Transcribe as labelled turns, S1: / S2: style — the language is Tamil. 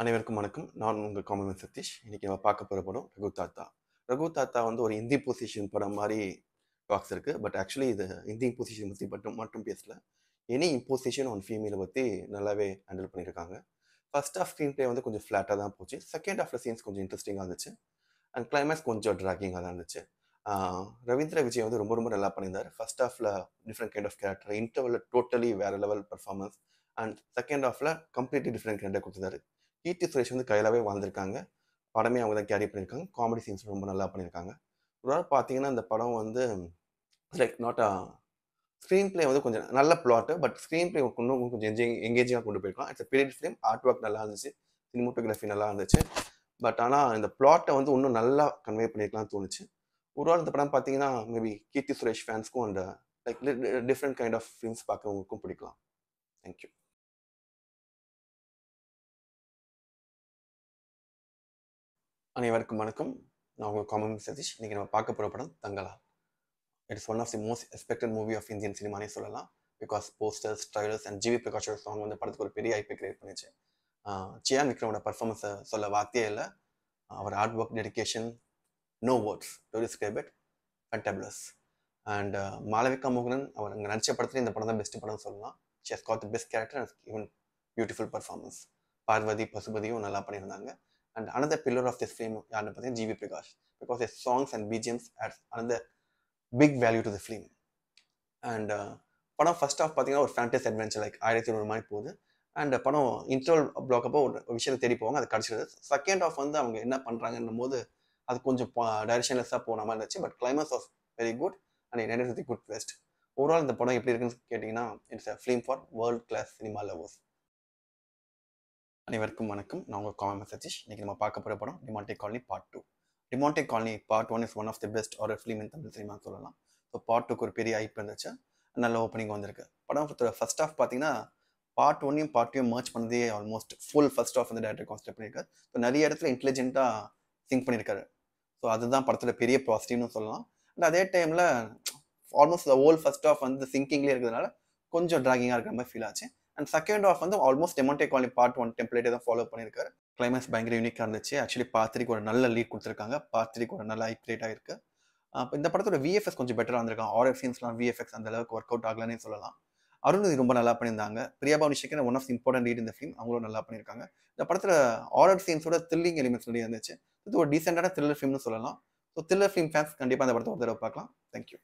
S1: அனைவருக்கும் வணக்கம். நான் உங்கள் காமன் சதீஷ். இன்னைக்கு நம்ம பார்க்க போற படம் ரகு தாத்தா. ரகு தாத்தா வந்து ஒரு ஹிந்தி பொசிஷன் படம் மாரி டாக்ஸ் இருக்கு. பட் ஆக்சுவலி இது ஹிந்தி பொசிஷன் பத்தி மட்டும் மட்டும் பேசல. எனி இம்போசிஷன் ஆன் ஃபீமேல பத்தி நல்லாவே ஹேண்டில் பண்ணியிருக்காங்க. ஃபர்ஸ்ட் ஹாஃப் ஸ்க்ரீன் பிளே வந்து கொஞ்சம் ஃப்ளாட்டா தான் போச்சு. செகண்ட் ஹாஃப்ல சீன்ஸ் கொஞ்சம் இன்ட்ரஸ்டிங்கா இருந்துச்சு. அண்ட் கிளைமாக்ஸ் கொஞ்சம் டிராகிங்கா தான் இருந்துச்சு. ஆ ரவீந்திர விஜய் வந்து ரொம்ப ரொம்ப நல்லா பண்ணியிருந்தாரு. ஃபர்ஸ்ட் ஹாஃப்ல டிஃப்ரெண்ட் கைண்ட் ஆஃப் கேரக்டர், இன்டர்வல்ல டோட்டலி வேற லெவல் பெர்ஃபார்மன்ஸ். அண்ட் செகண்ட் ஹாஃப்ல கம்ப்ளீட்லி டிஃப்ரெண்ட் கைண்டா குடுத்துருந்தாரு. கீர்த்தி சுரேஷ் வந்து கையிலாவே வாழ்ந்திருக்காங்க. படமே அவங்க தான் கேரி பண்ணியிருக்காங்க. காமெடி சீன்ஸ் ரொம்ப நல்லா பண்ணியிருக்காங்க. ஒரு நாள் பார்த்தீங்கன்னா, இந்த படம் வந்து லைக் நாட் ஸ்க்ரீன் பிளே வந்து கொஞ்சம் நல்ல பிளாட். பட் ஸ்க்ரீன் பிளே இன்னும் கொஞ்சம் எங்கேஜிங்கா கொண்டு போயிருக்கலாம். It's period film. Art work நல்லா இருந்துச்சு. சினிமாட்டோகிராஃபி நல்லா இருந்துச்சு. பட் ஆனா இந்த பிளாட்ட வந்து இன்னும் நல்லா கன்வே பண்ணியிருக்கலாம்னு தோணுச்சு. ஒரு ஆள் இந்த படம் பார்த்தீங்கன்னா, மேபி கீர்த்தி சுரேஷ் ஃபேன்ஸ்க்கும் and like different kind of films பார்க்கறவங்களுக்கும் பிடிக்கலாம். Thank you. அனைவருக்கும் வணக்கம். நான் உங்க காமன் சதீஷ். இன்னைக்கு நம்ம பார்க்க போற படம் Thangalaan. It's one of the most expected movie of Indian சினிமானே சொல்லலாம். Because posters, trailers and GV பிரகாஷோட சாங் வந்து படத்துக்கு ஒரு பெரிய ஐப்பை கிரியேட் பண்ணுச்சு. சியான் விக்ரமோட பர்ஃபார்மன்ஸை சொல்ல வார்த்தையே இல்லை. அவர் hard work, dedication, no words to describe it, fantabulous. And Malavika மோகனன் அவர் அங்கே நடிச்ச படத்துல இந்த படம் தான் பெஸ்ட் படம் சொல்லலாம். She has got the best character and even beautiful performance. Parvathy பசுபதியும் நல்லா பண்ணியிருந்தாங்க. And another pillar of this film யாருன்னு பார்த்தீங்கன்னா GV Prakash. Because his songs and BGMs adds another big value to the film. And படம் ஃபர்ஸ்ட் ஆஃப் பார்த்தீங்கன்னா ஒரு ஃபேண்டஸ் அட்வென்ச்சர் லைக் 1100 மாதிரி போகுது. அண்ட் படம் இன்டர்வல் பிளாக் அப்போ ஒரு விஷயத்தை தேடி போவாங்க, அது கிடச்சிடுது. செகண்ட் ஆஃப் வந்து அவங்க என்ன பண்ணுறாங்கன்னும் போது அது கொஞ்சம் டைரக்ஷன்லெஸ்ஸாக போன மாதிரி இருந்துச்சு. But climax of very good and it ended with good twist. Overall இந்த படம் எப்படி இருக்குன்னு கேட்டிங்கன்னா, it's a film for world class cinema lovers. அனைவருக்கும் வணக்கம். நான் உங்கள் காமன் சதீஷ். இன்னைக்கு நம்ம பார்க்க போகிற படம் Demonte colony part 2. Demonte colony part 1 is one of the best horror film in Tamil cinema சொல்லலாம். ஸோ பார்ட் 2க்கு ஒரு பெரிய ஹைப் இருந்துச்சு. நல்ல ஓப்பனிங் வந்திருக்கு. படம் ஃபர்ஸ்ட் ஆஃப் பார்த்தீங்கன்னா பார்ட் 1யும் பார்ட் 2யும் மர்ச் பண்ணதே ஆல்மோஸ்ட் ஃபுல் ஃபர்ஸ்ட் ஆஃப் வந்து டேரக்டர் கான்செப்ட் பண்ணியிருக்காரு. ஸோ நிறைய இடத்துல இன்டெலிஜென்ட்டாக திங்க் பண்ணியிருக்காரு. ஸோ அதுதான் படத்தோட பெரிய பாசிட்டிவ்னு சொல்லலாம். அண்ட் அதே டைமில் ஆல்மோஸ்ட் ஹோல் ஃபர்ஸ்ட் ஆஃப் வந்து சிங்கிங்லேயே இருக்கிறதுனால கொஞ்சம் ட்ராகிங்காக இருக்கிற மாதிரி ஃபீல் ஆச்சு. அண்ட் செகண்ட் ஆஃப் வந்து ஆல்மோஸ்ட் டெமாண்டே காலனி பார்ட் 1 டெம்ப்ளேட்டே தான் ஃபாலோ பண்ணியிருக்காரு. கிளைமேக்ஸ் பயங்கர யூனிக்காக இருந்துச்சு. ஆக்சுவலி பார்ட் 3க்கு ஒரு நல்ல லீட் கொடுத்துருக்காங்க. பார்ட் 3க்கு ஒரு நல்ல ஹைப் கிரியேட் ஆயிருக்கு. இந்த படத்தோட விஎஃப்எக்ஸ் கொஞ்சம் பெட்டராக இருந்திருக்காங்க. ஹாரர் சீன்ஸ்லாம் விஎஃப்எக்ஸ் அந்த அளவுக்கு ஒர்க் அவுட் ஆகலன்னு சொல்லலாம். அருண் ரொம்ப நல்லா பண்ணியிருந்தாங்க. Priya Bhavani Sekar one of important lead இந்த ஃபிலிம், அவங்களும் நல்லா பண்ணியிருக்காங்க. இந்த படத்தில் ஹாரர் சீன்ஸோட த்ரில்லிங் எலிமெண்ட்ஸ் நிறைய இருந்துச்சு. இது ஒரு டீசென்டான த்ரில்லர் ஃபிலிம்னு சொல்லலாம். ஸோ த்ரில்லர் ஃபிலிம் ஃபேன்ஸ் கண்டிப்பாக அந்த படத்தை ஒரு தடவை பார்க்கலாம். தேங்க்யூ.